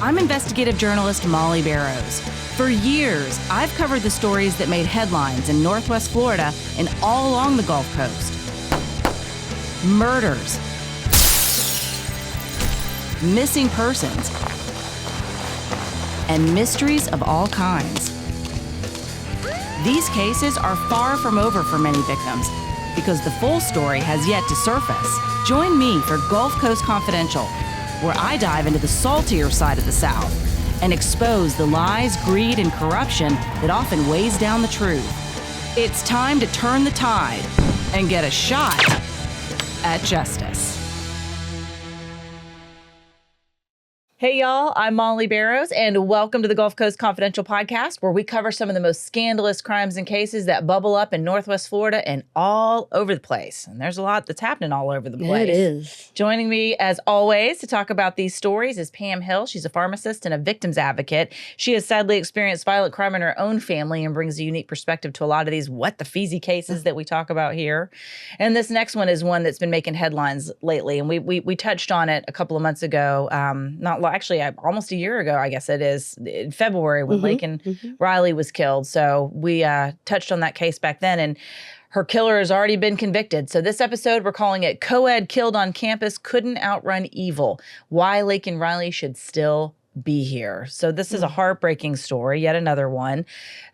I'm investigative journalist Molly Barrows. For years, I've covered the stories that made headlines in Northwest Florida and all along the Gulf Coast. Murders, missing persons, and mysteries of all kinds. These cases are far from over for many victims because the full story has yet to surface. Join me for Gulf Coast Confidential, where I dive into the saltier side of the South and expose the lies, greed, and corruption that often weighs down the truth. It's time to turn the tide and get a shot at justice. Hey y'all, I'm Molly Barrows, and welcome to the Gulf Coast Confidential podcast, where we cover some of the most scandalous crimes and cases that bubble up in Northwest Florida and all over the place. And there's a lot that's happening all over the place. It is. Joining me, as always, to talk about these stories is Pam Hill. She's a pharmacist and a victim's advocate. She has sadly experienced violent crime in her own family and brings a unique perspective to a lot of these what-the-feezy cases that we talk about here. And this next one is one that's been making headlines lately, and we touched on it a couple of months ago, actually almost a year ago, I guess it is, in February when Laken Riley was killed. So we touched on that case back then, and her killer has already been convicted. So this episode, we're calling it Coed Killed on Campus Couldn't Outrun Evil, Why Laken Riley Should Still Be Here. So this is a heartbreaking story, yet another one.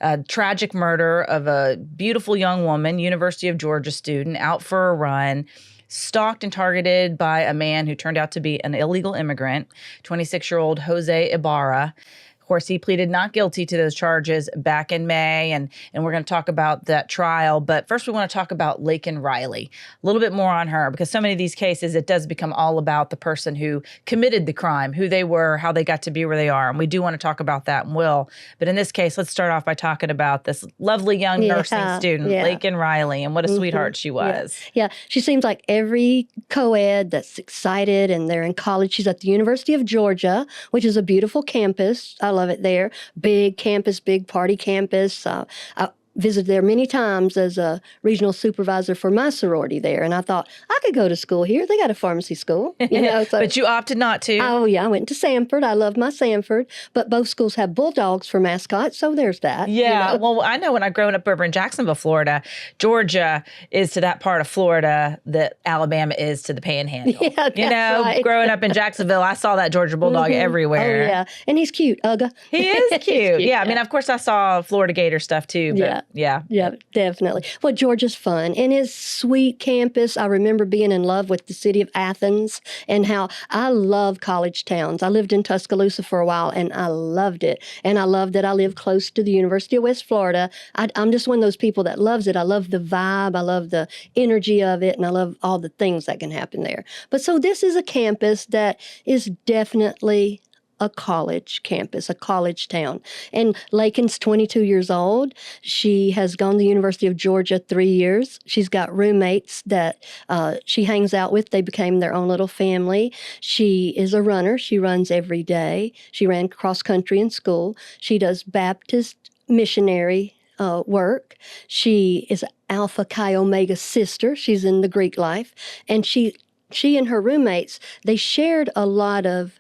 A tragic murder of a beautiful young woman, University of Georgia student, out for a run, stalked and targeted by a man who turned out to be an illegal immigrant, 26-year-old Jose Ibarra. Of course, he pleaded not guilty to those charges back in May, and we're going to talk about that trial. But first, we want to talk about Laken Riley, a little bit more on her, because so many of these cases, it does become all about the person who committed the crime, who they were, how they got to be where they are. And we do want to talk about that and will. But in this case, let's start off by talking about this lovely young nursing student, Laken Riley, and what a sweetheart she was. Yeah, she seems like every co-ed that's excited and they're in college. She's at the University of Georgia, which is a beautiful campus. I love it there. Big campus, big party campus. I visited there many times as a regional supervisor for my sorority there. And I thought, I could go to school here. They got a pharmacy school. You know, so, but you opted not to. Oh, yeah. I went to Sanford. I love my Sanford. But both schools have bulldogs for mascots, so there's that. Yeah. You know? Well, I know when I growing up over in Jacksonville, Florida, Georgia is to that part of Florida that Alabama is to the Panhandle. Yeah, that's right. Growing up in Jacksonville, I saw that Georgia bulldog everywhere. Oh, yeah. And he's cute, Ugga. He is cute. Yeah. I mean, of course, I saw Florida Gator stuff too. But yeah, definitely. Well, Georgia's fun. And his sweet campus, I remember being in love with the city of Athens and how I love college towns. I lived in Tuscaloosa for a while and I loved it. And I love that I live close to the University of West Florida. I'm just one of those people that loves it. I love the vibe. I love the energy of it. And I love all the things that can happen there. But so this is a campus that is definitely a college campus, a college town. And Laken's 22 years old. She has gone to the University of Georgia 3 years. She's got roommates that she hangs out with. They became their own little family. She is a runner. She runs every day. She ran cross country in school. She does Baptist missionary work. She is Alpha Chi Omega sister. She's in the Greek life. And she and her roommates, they shared a lot of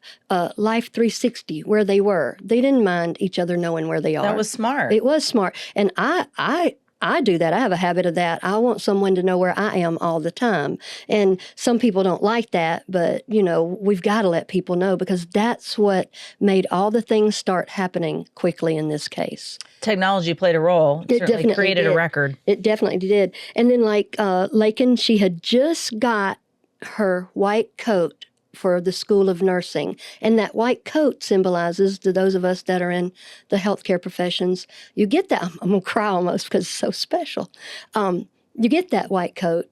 Life 360, where they were. They didn't mind each other knowing where they are. That was smart. It was smart. And I do that. I have a habit of that. I want someone to know where I am all the time. And some people don't like that, but, you know, we've got to let people know because that's what made all the things start happening quickly in this case. Technology played a role. It certainly created a record. It definitely did. And then like Laken, she had just got her white coat for the School of Nursing. And that white coat symbolizes, to those of us that are in the healthcare professions, you get that. I'm going to cry almost because it's so special. You get that white coat.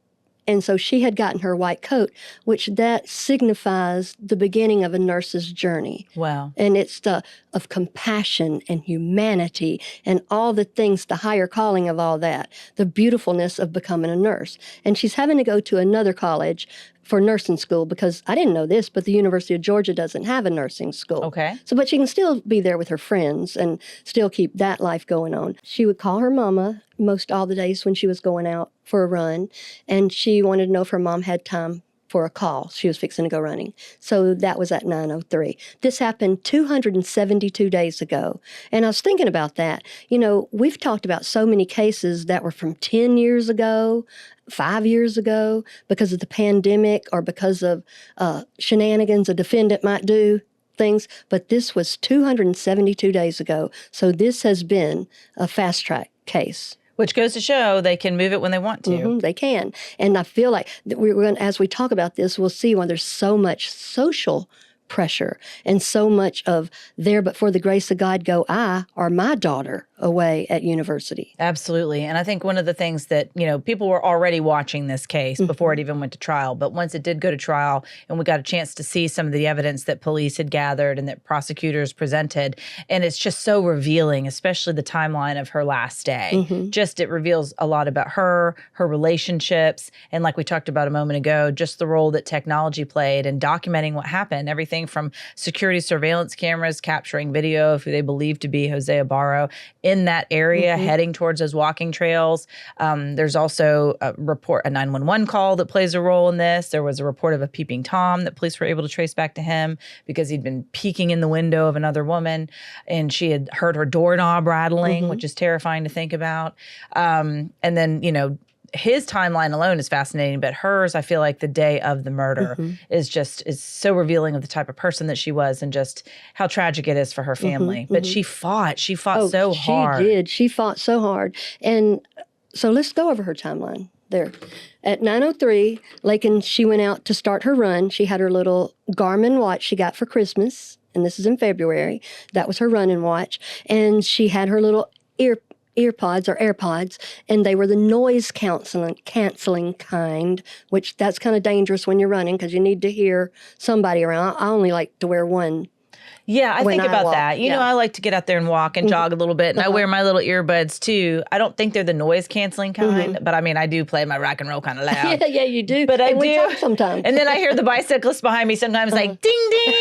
And so she had gotten her white coat, which that signifies the beginning of a nurse's journey. Wow. And it's of compassion and humanity and all the things, the higher calling of all that, the beautifulness of becoming a nurse. And she's having to go to another college for nursing school because I didn't know this, but the University of Georgia doesn't have a nursing school. Okay. So, but she can still be there with her friends and still keep that life going on. She would call her mama most all the days when she was going out for a run, and she wanted to know if her mom had time for a call. She was fixing to go running. So that was at 9:03. This happened 272 days ago. And I was thinking about that. You know, we've talked about so many cases that were from 10 years ago, 5 years ago, because of the pandemic or because of shenanigans a defendant might do, things. But this was 272 days ago. So this has been a fast track case. Which goes to show they can move it when they want to. They can. And I feel like we're going, as we talk about this, we'll see why there's so much social pressure and so much of there, but for the grace of God go I, or my daughter away at university. Absolutely. And I think one of the things that, you know, people were already watching this case before it even went to trial. But once it did go to trial and we got a chance to see some of the evidence that police had gathered and that prosecutors presented, and it's just so revealing, especially the timeline of her last day. Just it reveals a lot about her relationships. And like we talked about a moment ago, just the role that technology played in documenting what happened. Everything from security surveillance cameras capturing video of who they believe to be Jose Ibarra in that area heading towards those walking trails. There's also a 911 call that plays a role in this. There was a report of a peeping Tom that police were able to trace back to him because he'd been peeking in the window of another woman and she had heard her doorknob rattling, which is terrifying to think about. And then, you know, his timeline alone is fascinating, but hers, I feel like the day of the murder is so revealing of the type of person that she was and just how tragic it is for her family. But she fought so hard. She did. She fought so hard. And so let's go over her timeline there. At 9:03, Laken, she went out to start her run. She had her little Garmin watch she got for Christmas, and this is in February. That was her running watch. And she had her little earpods or AirPods, and they were the noise canceling kind, which that's kind of dangerous when you're running because you need to hear somebody around. I only like to wear one. Yeah, I think about that. You know, I like to get out there and walk and jog a little bit, and I wear my little earbuds too. I don't think they're the noise canceling kind, but I mean, I do play my rock and roll kind of loud. Yeah, you do. But and I we do talk sometimes. And then I hear the bicyclist behind me sometimes like ding ding.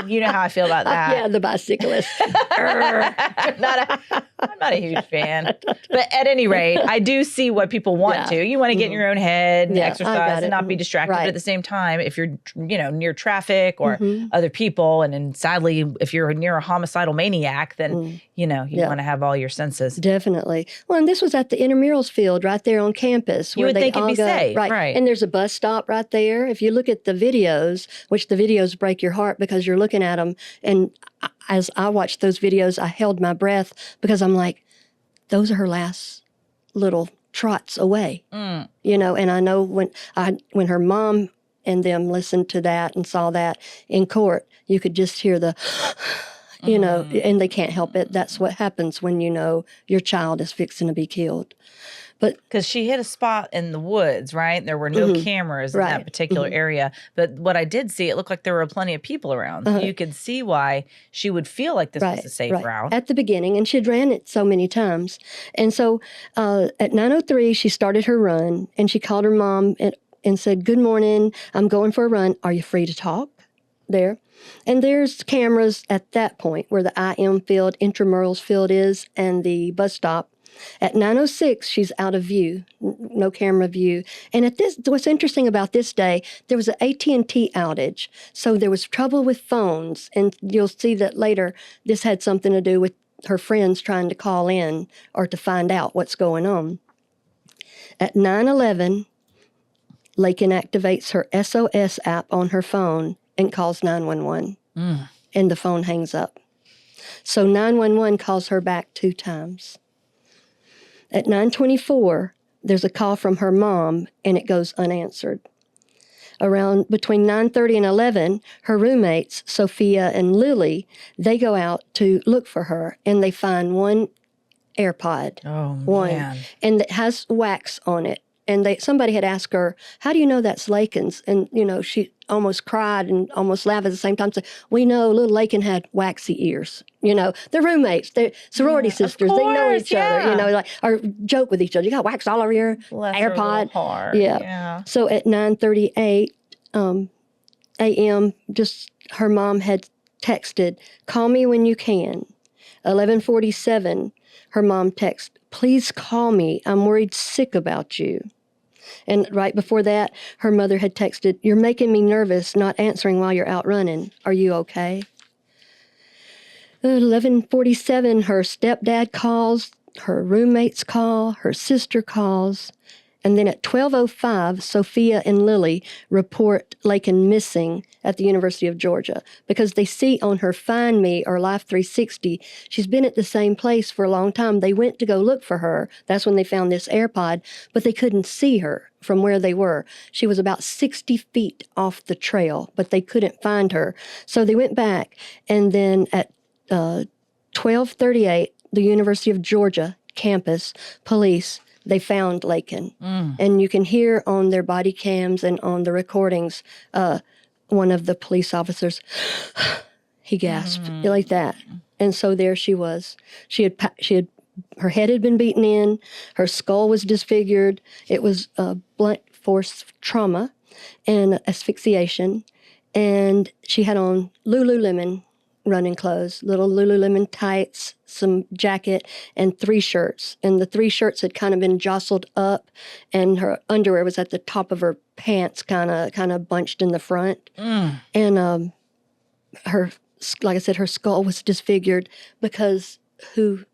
You know how I feel about that. Yeah, the bicyclist. I'm not a huge fan. But at any rate, I do see what people want to. You want to get in your own head and exercise and not be distracted. But at the same time, if you're, you know, near traffic or other people, and sadly, if you're near a homicidal maniac, then, you know, you want to have all your senses. Definitely. Well, and this was at the intramurals field right there on campus. You would think it'd be safe. Right. And there's a bus stop right there. If you look at the videos, which the videos break your heart because you're looking at them. And as I watched those videos, I held my breath because I'm like, those are her last little trots away. You know, and I know when her mom and them listened to that and saw that in court, you could just hear the, you know, and they can't help it. That's what happens when you know your child is fixing to be killed. But because she hit a spot in the woods, right? There were no cameras in that particular area. But what I did see, it looked like there were plenty of people around. So you could see why she would feel like this was a safe route. At the beginning, and she'd ran it so many times. And so at 9:03, she started her run, and she called her mom and said, "Good morning, I'm going for a run. Are you free to talk?" There. And there's cameras at that point where the IM field, intramurals field is, and the bus stop. At 9:06, she's out of view, no camera view. And what's interesting about this day, there was an AT&T outage. So there was trouble with phones. And you'll see that later, this had something to do with her friends trying to call in or to find out what's going on. At 9:11, Laken activates her SOS app on her phone and calls 911. And the phone hangs up. So 911 calls her back 2 times. At 9:24, there's a call from her mom, and it goes unanswered. Around between 9:30 and 11, her roommates, Sophia and Lily, they go out to look for her, and they find one AirPod. Man. And it has wax on it. And somebody had asked her, "How do you know that's Laken's?" And, you know, she almost cried and almost laughed at the same time. Said, "We know little Laken had waxy ears." You know, they're roommates. They're sorority sisters. They know each other, you know, like, or joke with each other. "You got wax all over your AirPod." Yeah. So at 9:38 a.m., just her mom had texted, "Call me when you can." 11:47, her mom texted, "Please call me. I'm worried sick about you." And right before that, her mother had texted, "You're making me nervous not answering while you're out running. Are you okay?" 11:47, her stepdad calls, her roommates call, her sister calls. And then at 12:05, Sophia and Lily report Laken missing at the University of Georgia because they see on her Find Me or Life 360, she's been at the same place for a long time. They went to go look for her. That's when they found this AirPod, but they couldn't see her from where they were. She was about 60 feet off the trail, but they couldn't find her. So they went back, and then at 12:38, the University of Georgia campus police, they found Laken. And you can hear on their body cams and on the recordings, one of the police officers, he gasped like that. And so there she was. Her head had been beaten in. Her skull was disfigured. It was blunt force trauma and asphyxiation. And she had on Lululemon running clothes, little Lululemon tights, some jacket, and 3 shirts. And the 3 shirts had kind of been jostled up, and her underwear was at the top of her pants, kind of bunched in the front. And her, like I said, her skull was disfigured because who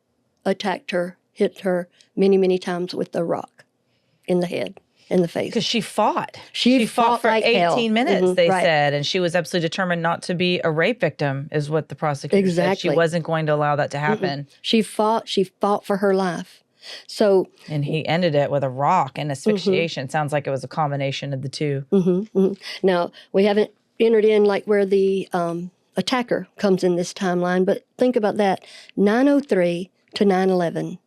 attacked her, hit her many, many times with a rock in the head. In the face. Because she fought. She fought for like 18 hell. minutes, they right. said. And she was absolutely determined not to be a rape victim, is what the prosecutor said. She wasn't going to allow that to happen. She fought for her life. So, and he ended it with a rock and asphyxiation. Sounds like it was a combination of the two. Now, we haven't entered in like where the attacker comes in this timeline, but think about that. 9:03 to 9:11.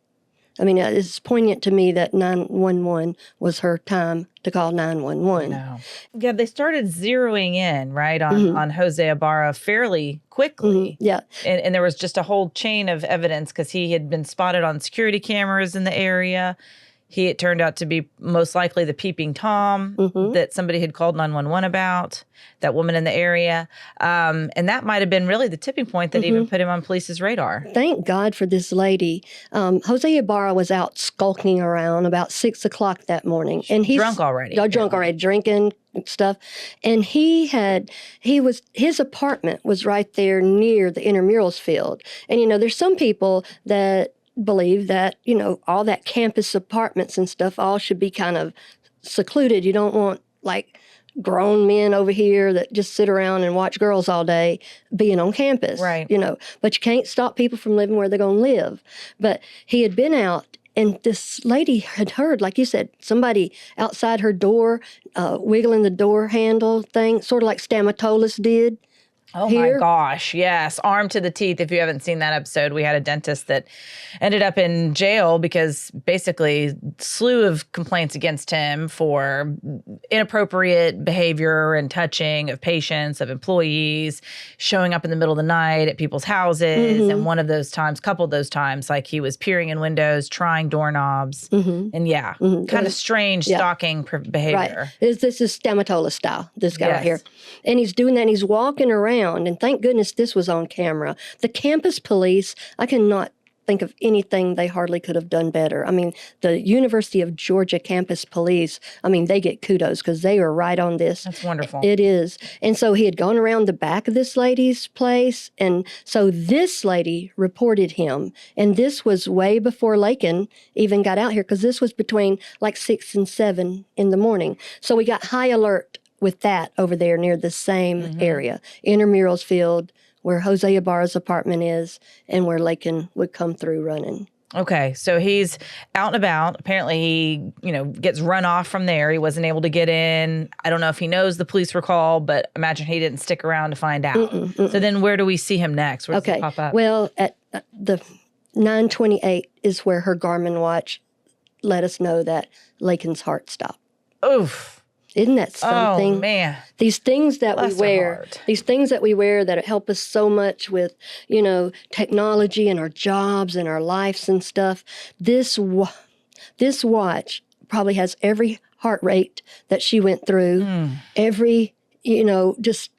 I mean, it's poignant to me that 911 was her time to call 911. No. Yeah, they started zeroing in, right, on Jose Ibarra fairly quickly. Yeah. And there was just a whole chain of evidence because he had been spotted on security cameras in the area. It turned out to be most likely the peeping Tom that somebody had called 911 about, that woman in the area. And that might have been really the tipping point that even put him on police's radar. Thank God for this lady. Jose Ibarra was out skulking around about 6 o'clock that morning. And he's drunk already. Drunk already, drinking stuff. And his apartment was right there near the intramurals field. And, there's some people that believe that, all that campus apartments and stuff all should be kind of secluded. You don't want like grown men over here that just sit around and watch girls all day being on campus. Right. But you can't stop people from living where they're going to live. But he had been out, and this lady had heard, like you said, somebody outside her door wiggling the door handle thing, sort of like Stamatolis did. Oh here. My gosh, yes. Armed to the teeth. If you haven't seen that episode, we had a dentist that ended up in jail because basically slew of complaints against him for inappropriate behavior and touching of patients, of employees, showing up in the middle of the night at people's houses. And one of those times, couple of those times, like he was peering in windows, trying doorknobs. And kind of strange stalking behavior. Right. This is Stamatolis style, this guy right here. And he's doing that, and he's walking around. And thank goodness this was on camera. The campus police, I cannot think of anything they hardly could have done better. I mean, the University of Georgia campus police, they get kudos because they were right on this. That's wonderful. It is. And so he had gone around the back of this lady's place. And so this lady reported him. And this was way before Laken even got out here, because this was between like 6 and 7 in the morning. So we got high alert with that over there near the same area, intramurals field, where Jose Ibarra's apartment is, and where Laken would come through running. Okay, so he's out and about. Apparently he, gets run off from there. He wasn't able to get in. I don't know if he knows the police were called, but imagine he didn't stick around to find out. So then where do we see him next? Where does he pop up? Well, at the 9:28 is where her Garmin watch let us know that Laken's heart stopped. Oof. Isn't that something? Oh, man. These things that we wear, that help us so much with, technology and our jobs and our lives and stuff. This watch probably has every heart rate that she went through, every, just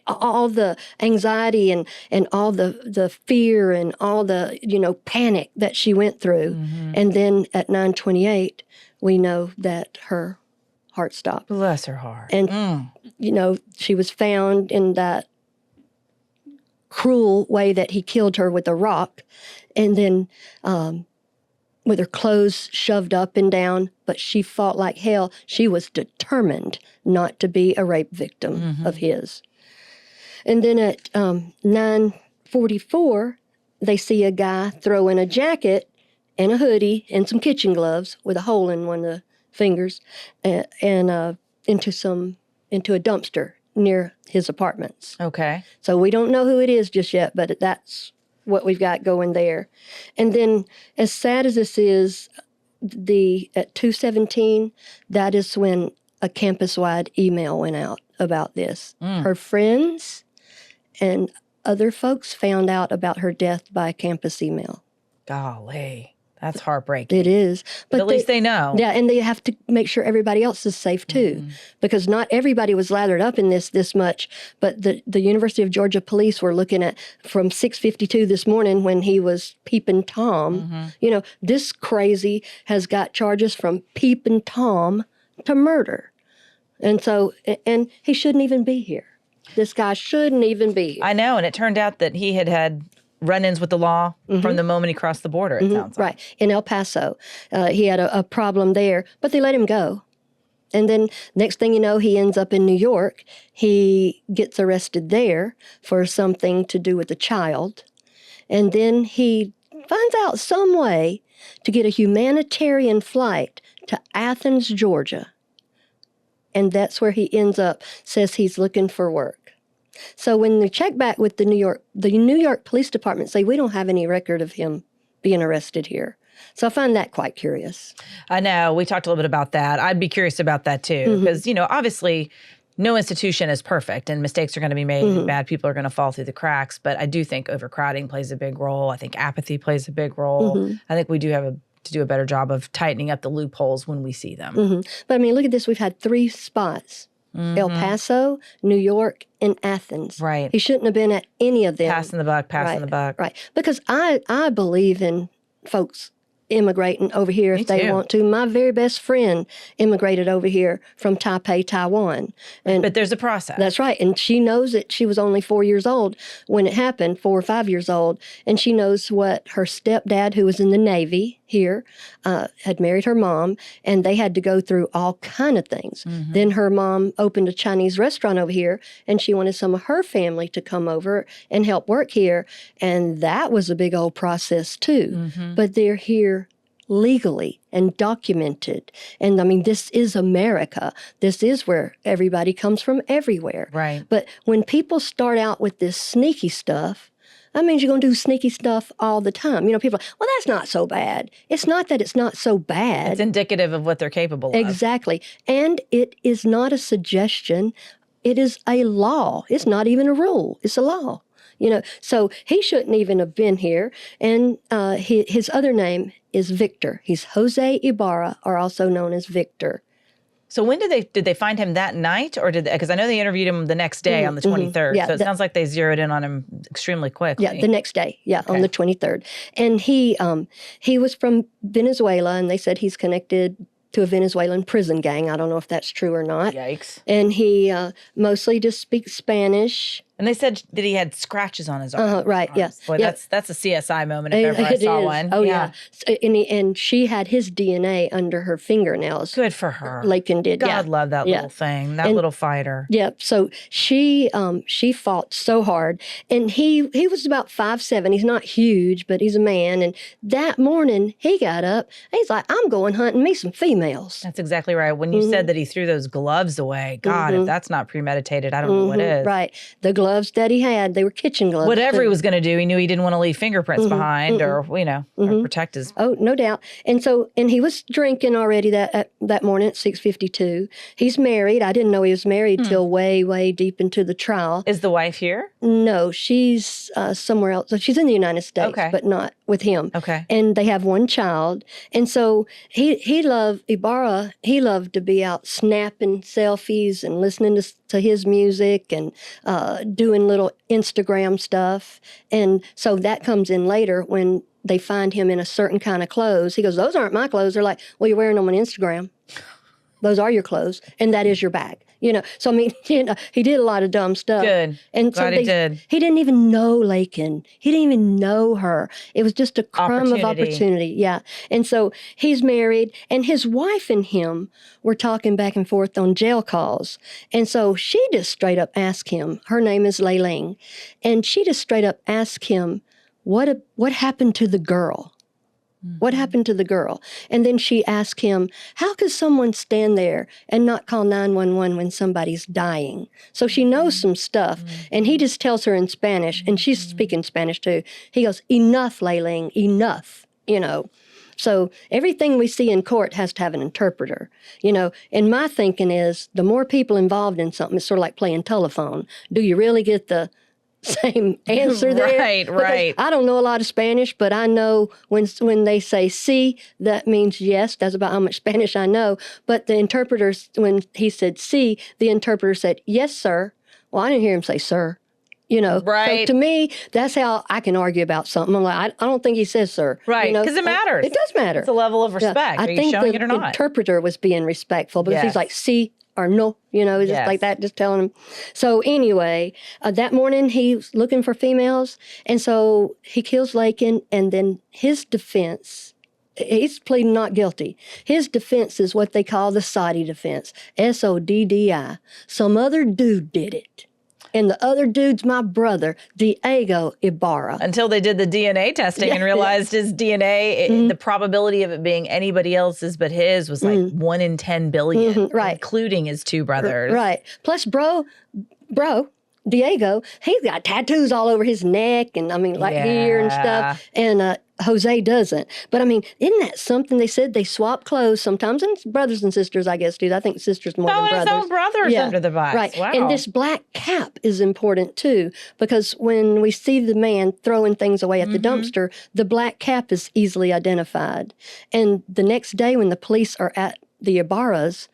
all the anxiety and all the fear and all the, panic that she went through. And then at 9:28, we know that her heart stopped. Bless her heart. And, she was found in that cruel way that he killed her with a rock, and then with her clothes shoved up and down, but she fought like hell. She was determined not to be a rape victim of his. And then at 9:44, they see a guy throw in a jacket and a hoodie and some kitchen gloves with a hole in one of the fingers and into a dumpster near his apartments. Okay. So we don't know who it is just yet, but that's what we've got going there. And then, as sad as this is, at 2:17, that is when a campus-wide email went out about this. Her friends and other folks found out about her death by campus email. Golly. That's heartbreaking. It is. But at least they know. Yeah, and they have to make sure everybody else is safe too, because not everybody was lathered up in this much. But the University of Georgia police were looking at from 6:52 this morning when he was peeping Tom. This crazy has got charges from peeping Tom to murder, and he shouldn't even be here. This guy shouldn't even be here. I know, and it turned out that he had run-ins with the law from the moment he crossed the border, it sounds like. Right, in El Paso. He had a problem there, but they let him go. And then next thing you know, he ends up in New York. He gets arrested there for something to do with a child. And then he finds out some way to get a humanitarian flight to Athens, Georgia. And that's where he ends up, says he's looking for work. So when they check back with the New York Police Department say, we don't have any record of him being arrested here. So I find that quite curious. I know. We talked a little bit about that. I'd be curious about that too, because, obviously no institution is perfect and mistakes are going to be made and bad people are going to fall through the cracks. But I do think overcrowding plays a big role. I think apathy plays a big role. I think we do have to do a better job of tightening up the loopholes when we see them. But I mean, look at this. We've had 3 spots. El Paso, New York, and Athens. Right. He shouldn't have been at any of them. Passing the buck. Right. Because I believe in folks immigrating over here if they want to. My very best friend immigrated over here from Taipei, Taiwan. But there's a process. That's right. And she knows that she was only 4 years old when it happened, 4 or 5 years old. And she knows what her stepdad, who was in the Navy here, had married her mom, and they had to go through all kind of things. Then her mom opened a Chinese restaurant over here, and she wanted some of her family to come over and help work here. And that was a big old process too. But they're here legally and documented. And I mean, this is America. This is where everybody comes from everywhere. Right. But when people start out with this sneaky stuff, that means you're going to do sneaky stuff all the time. People are, well, that's not so bad. It's not that it's not so bad. It's indicative of what they're capable of. Exactly. And it is not a suggestion. It is a law. It's not even a rule. It's a law. So he shouldn't even have been here. And his other name is Victor. He's Jose Ibarra, or also known as Victor. So when did they find him that night, or because I know they interviewed him the next day on the 23rd. Yeah, so it sounds like they zeroed in on him extremely quickly. Yeah, the next day. Yeah, on the 23rd. And he was from Venezuela, and they said he's connected to a Venezuelan prison gang. I don't know if that's true or not. Yikes. And he mostly just speaks Spanish. And they said that he had scratches on his arm. Right, yeah. Boy, that's a CSI moment if ever I saw one. Oh, yeah. So, and she had his DNA under her fingernails. Good for her. Laken did, God love that little thing, that little fighter. Yeah, so she fought so hard. And he was about 5'7". He's not huge, but he's a man. And that morning, he got up, and he's like, I'm going hunting me some females. That's exactly right. When you said that he threw those gloves away, God, if that's not premeditated, I don't know what is. Right. The gloves that he had, they were kitchen gloves. Whatever he was going to do, he knew he didn't want to leave fingerprints behind or protect his... Oh, no doubt. And he was drinking already that morning at 6:52. He's married. I didn't know he was married till way, way deep into the trial. Is the wife here? No, she's somewhere else. So she's in the United States, but not with him. Okay. And they have one child. And so he loved, Ibarra, he loved to be out snapping selfies and listening to his music and doing little Instagram stuff. And so that comes in later when they find him in a certain kind of clothes. He goes, those aren't my clothes. They're like, well, you're wearing them on Instagram. Those are your clothes, and that is your bag. So I mean, he did a lot of dumb stuff. Good. And Glad so he did. He didn't even know Laken. He didn't even know her. It was just a crumb of opportunity. Yeah. And so he's married, and his wife and him were talking back and forth on jail calls. And so she just straight up asked him, her name is Leiling, and she just straight up asked him, what happened to the girl? What happened to the girl? And then she asked him, how could someone stand there and not call 911 when somebody's dying? So she knows some stuff. And he just tells her in Spanish, and she's speaking Spanish too. He goes, enough, Leiling, enough, So everything we see in court has to have an interpreter, And my thinking is the more people involved in something, it's sort of like playing telephone. Do you really get the same answer there? Right. Because I don't know a lot of Spanish, but I know when they say sí, that means yes. That's about how much Spanish I know. But the interpreter, when he said sí, the interpreter said, yes, sir. Well, I didn't hear him say sir. Right. So to me, that's how I can argue about something. I'm like, I don't think he says sir. Right, because it matters. It does matter. It's a level of respect. Yeah, Are you showing it or the not? interpreter was being respectful because he's like, sí or no, just like that, just telling him. So anyway, that morning he's looking for females, and so he kills Laken, and then his defense, he's pleading not guilty. His defense is what they call the Soddy defense, SODDI. Some other dude did it. And the other dude's my brother, Diego Ibarra. Until they did the DNA testing and realized his DNA, the probability of it being anybody else's but his was like 1 in 10 billion, right, including his two brothers. Right. Plus, bro, Diego, he's got tattoos all over his neck and here and stuff. And Jose doesn't. But isn't that something? They said they swap clothes sometimes, and brothers and sisters, I guess, do. I think sisters more than brothers. His own brothers under the bus. Right. Wow. And this black cap is important too, because when we see the man throwing things away at the dumpster, the black cap is easily identified. And the next day when the police are at the Ibarras,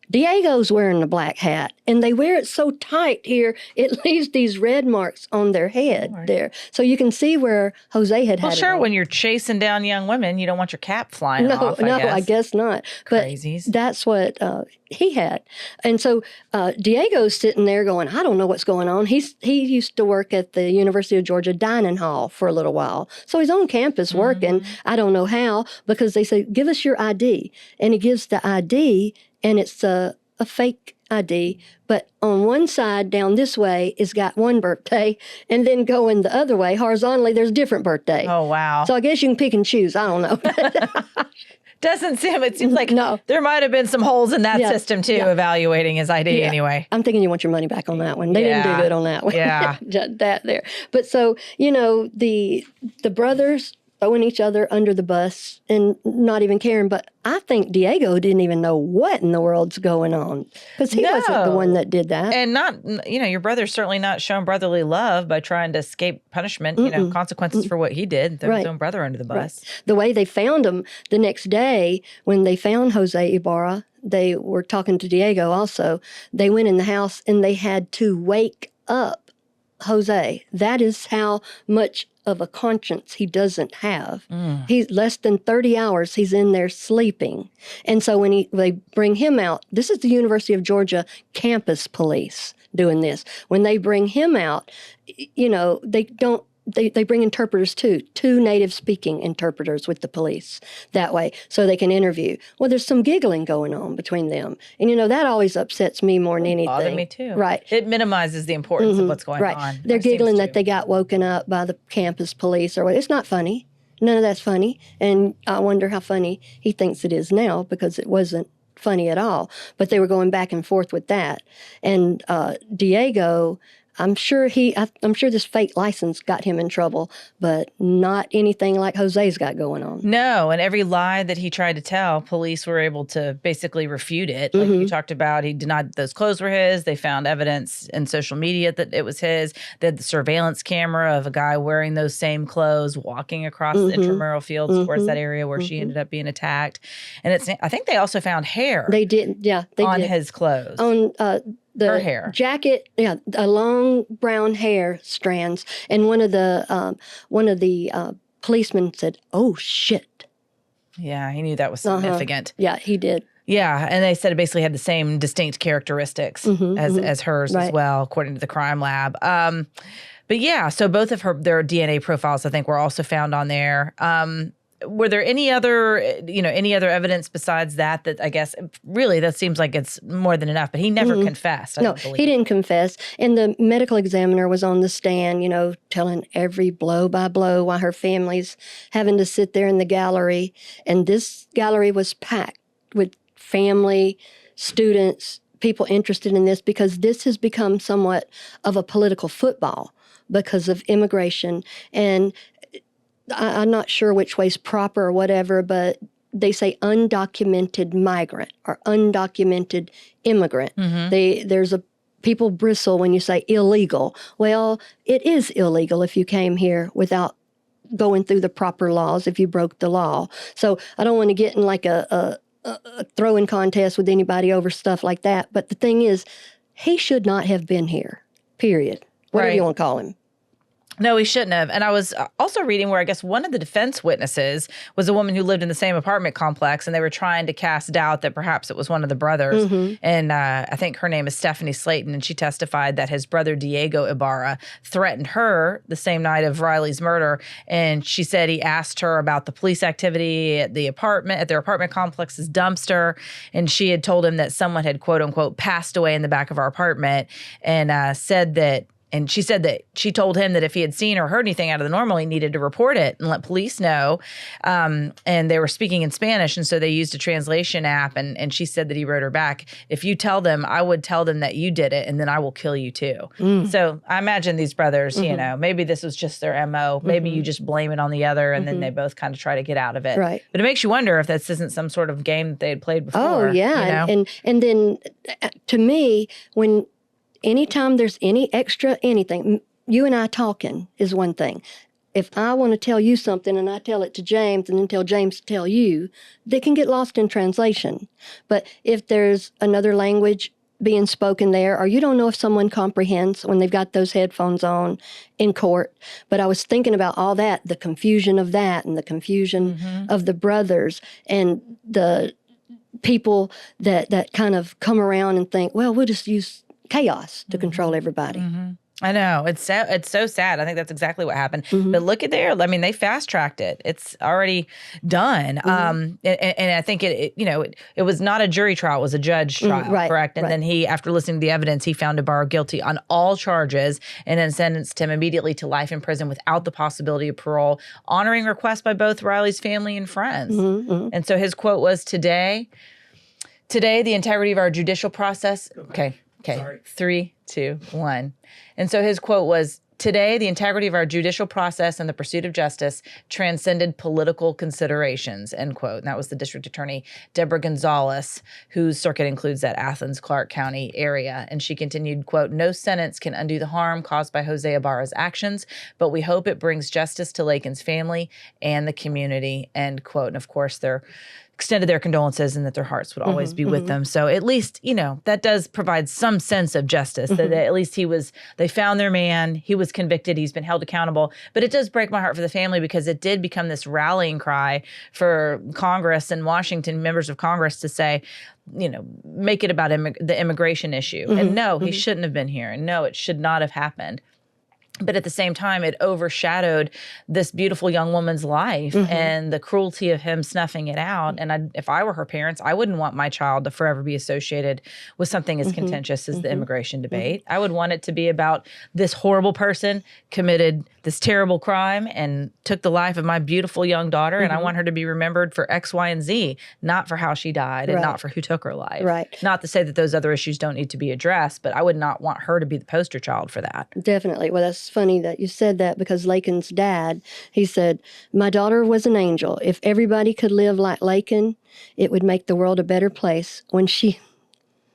Diego's wearing the black hat, and they wear it so tight here, it leaves these red marks on their head there. So you can see where Jose had Well, it sure, on. when you're chasing down young women, you don't want your cap flying off, I guess not. But Crazies. that's what he had. And so Diego's sitting there going, I don't know what's going on. He used to work at the University of Georgia dining hall for a little while. So he's on campus working. I don't know how, because they say, give us your ID. And he gives the ID, and it's a fake ID, but on one side down this way is got one birthday, and then going the other way horizontally, there's a different birthday. Oh, wow. So I guess you can pick and choose. I don't know. It seems like there might have been some holes in that system too, evaluating his ID anyway. I'm thinking you want your money back on that one. They didn't do good on that one. Yeah. That there. But so, the brothers throwing each other under the bus and not even caring. But I think Diego didn't even know what in the world's going on, because he wasn't the one that did that. And not, your brother's certainly not shown brotherly love by trying to escape punishment, consequences for what he did, throw his own brother under the bus. Right. The way they found him the next day, when they found Jose Ibarra, they were talking to Diego also. They went in the house and they had to wake up Jose. That is how much of a conscience he doesn't have. He's less than 30 hours he's in there sleeping. And so when they bring him out, this is the University of Georgia campus police doing this. When they bring him out, they bring interpreters too, 2 native speaking interpreters with the police that way, so they can interview. Well, there's some giggling going on between them. And that always upsets me more than anything. Bothered me too. Right. It minimizes the importance of what's going on. They're giggling that they got woken up by the campus police or what. It's not funny. None of that's funny. And I wonder how funny he thinks it is now, because it wasn't funny at all. But they were going back and forth with that. And Diego, I'm sure this fake license got him in trouble, but not anything like Jose's got going on. No, and every lie that he tried to tell, police were able to basically refute it. Like you talked about, he denied that those clothes were his. They found evidence in social media that it was his. They had the surveillance camera of a guy wearing those same clothes walking across the intramural fields towards that area where she ended up being attacked. And I think they also found hair. They did, on his clothes. On her hair jacket, a long brown hair strands, and one of the policeman said, "Oh, shit." Yeah, he knew that was significant. Yeah, he did. Yeah, and they said it basically had the same distinct characteristics as hers as well, according to the crime lab. But yeah, so both of their DNA profiles, I think, were also found on there. Were there any other evidence besides that I guess really that seems like it's more than enough? But he never confessed. I don't believe. He didn't confess, and the medical examiner was on the stand, telling every blow by blow while her family's having to sit there in the gallery, and this gallery was packed with family, students, people interested in this, because this has become somewhat of a political football because of immigration. And I'm not sure which way's proper or whatever, but they say undocumented migrant or undocumented immigrant. People bristle when you say illegal. Well, it is illegal if you came here without going through the proper laws, if you broke the law. So I don't want to get in like a throwing contest with anybody over stuff like that. But the thing is, he should not have been here, period. Whatever you want to call him. No, he shouldn't have. And I was also reading where I guess one of the defense witnesses was a woman who lived in the same apartment complex, and they were trying to cast doubt that perhaps it was one of the brothers. And I think her name is Stephanie Slayton, and she testified that his brother Diego Ibarra threatened her the same night of Riley's murder. And she said he asked her about the police activity at their apartment complex's dumpster, and she had told him that someone had quote unquote passed away in the back of our apartment, and And she said that she told him that if he had seen or heard anything out of the normal, he needed to report it and let police know. And they were speaking in Spanish, and so they used a translation app. And she said that he wrote her back, "If you tell them, I would tell them that you did it, and then I will kill you too." So I imagine these brothers, maybe this was just their MO. Maybe you just blame it on the other, and then they both kind of try to get out of it. Right. But it makes you wonder if this isn't some sort of game that they had played before. Oh, yeah. And then to me, anytime there's any extra anything, you and I talking is one thing. If I want to tell you something and I tell it to James and then tell James to tell you, they can get lost in translation. But if there's another language being spoken there, or you don't know if someone comprehends when they've got those headphones on in court. But I was thinking about all that, the confusion of that and the confusion of the brothers and the people that kind of come around and think, well, we'll just use chaos to control everybody. I know. It's so sad. I think that's exactly what happened. But look at there. I mean, they fast-tracked it. It's already done. And I think it was not a jury trial. It was a judge trial, correct? And then he, after listening to the evidence, he found Ibarra guilty on all charges and then sentenced him immediately to life in prison without the possibility of parole, honoring requests by both Riley's family and friends. And so his quote was, Today, the integrity of our judicial process. Okay. Sorry. 3, 2, 1. And so his quote was, "Today, the integrity of our judicial process and the pursuit of justice transcended political considerations," end quote. And that was the district attorney, Deborah Gonzalez, whose circuit includes that Athens, Clark County area. And she continued, quote, "No sentence can undo the harm caused by Jose Ibarra's actions, but we hope it brings justice to Laken's family and the community," end quote. And of course, they're extended their condolences and that their hearts would always be with them. So at least, that does provide some sense of justice, that at least they found their man, he was convicted, he's been held accountable. But it does break my heart for the family because it did become this rallying cry for Congress and Washington, members of Congress, to say, make it about the immigration issue. And no, he shouldn't have been here. And no, it should not have happened. But at the same time, it overshadowed this beautiful young woman's life and the cruelty of him snuffing it out. And if I were her parents, I wouldn't want my child to forever be associated with something as contentious as the immigration debate. I would want it to be about this horrible person committed this terrible crime and took the life of my beautiful young daughter. And I want her to be remembered for X, Y, and Z, not for how she died and not for who took her life. Right. Not to say that those other issues don't need to be addressed, but I would not want her to be the poster child for that. Definitely. Well, that's funny that you said that because Laken's dad, he said, "My daughter was an angel. If everybody could live like Laken, it would make the world a better place. When she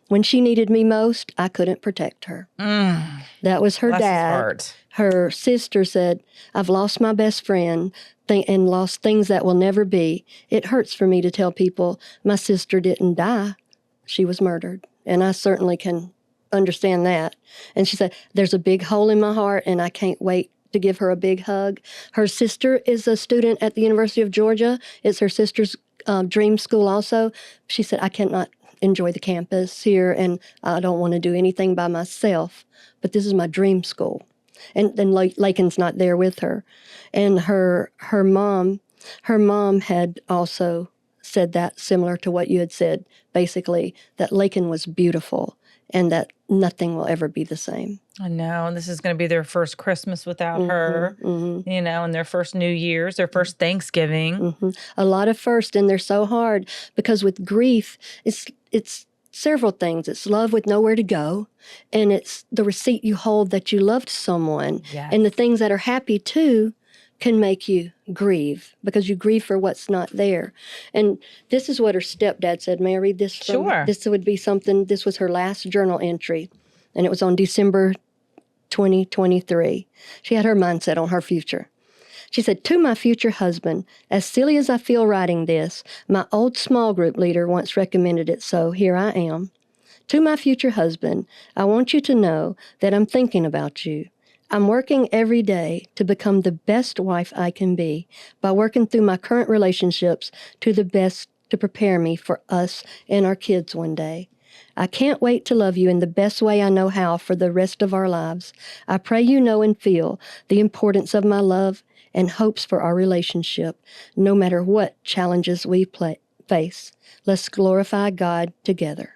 needed me most, I couldn't protect her." That was her dad. Her sister said, "I've lost my best friend and lost things that will never be. It hurts for me to tell people my sister didn't die. She was murdered." And I certainly can understand that. And she said, "There's a big hole in my heart, and I can't wait to give her a big hug. Her sister is a student at the University of Georgia. It's her sister's dream school also. She said, I cannot enjoy the campus here, and I don't want to do anything by myself, but this is my dream school. And then Laken's not there with her. And her mom had also said that, similar to what you had said, basically, that Laken was beautiful and that nothing will ever be the same. I know, and this is going to be their first Christmas without her, you know, and their first New Year's, their first Thanksgiving. A lot of first, and they're so hard because with grief, it's several things. It's love with nowhere to go, and it's the receipt you hold that you loved someone, and the things that are happy too can make you grieve because you grieve for what's not there. And this is what her stepdad said. May I read this? Sure. This would be something, this was her last journal entry, and it was on December 2023. She had her mindset on her future. She said, to my future husband, as silly as I feel writing this, my old small group leader once recommended it, so here I am. To my future husband, I want you to know that I'm thinking about you. I'm working every day to become the best wife I can be by working through my current relationships to the best to prepare me for us and our kids one day. I can't wait to love you in the best way I know how for the rest of our lives. I pray you know and feel the importance of my love and hopes for our relationship, no matter what challenges we face. Let's glorify God together.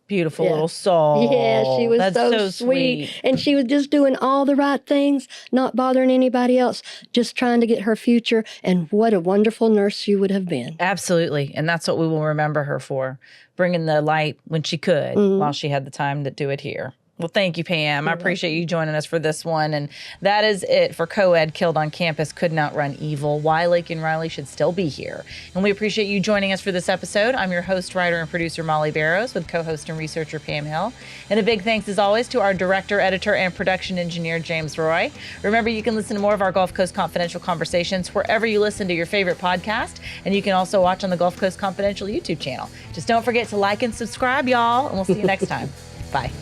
Beautiful little soul. Yeah, she was so sweet. And she was just doing all the right things, not bothering anybody else, just trying to get her future. And what a wonderful nurse she would have been. Absolutely. And that's what we will remember her for, bringing the light when she could while she had the time to do it here. Well, thank you, Pam. I appreciate you joining us for this one. And that is it for Coed Killed on Campus, Could Not Run Evil, Why Laken Riley Should Still Be Here. And we appreciate you joining us for this episode. I'm your host, writer, and producer, Molly Barrows, with co-host and researcher, Pam Hill. And a big thanks, as always, to our director, editor, and production engineer, James Roy. Remember, you can listen to more of our Gulf Coast Confidential conversations wherever you listen to your favorite podcast. And you can also watch on the Gulf Coast Confidential YouTube channel. Just don't forget to like and subscribe, y'all, and we'll see you next time. Bye.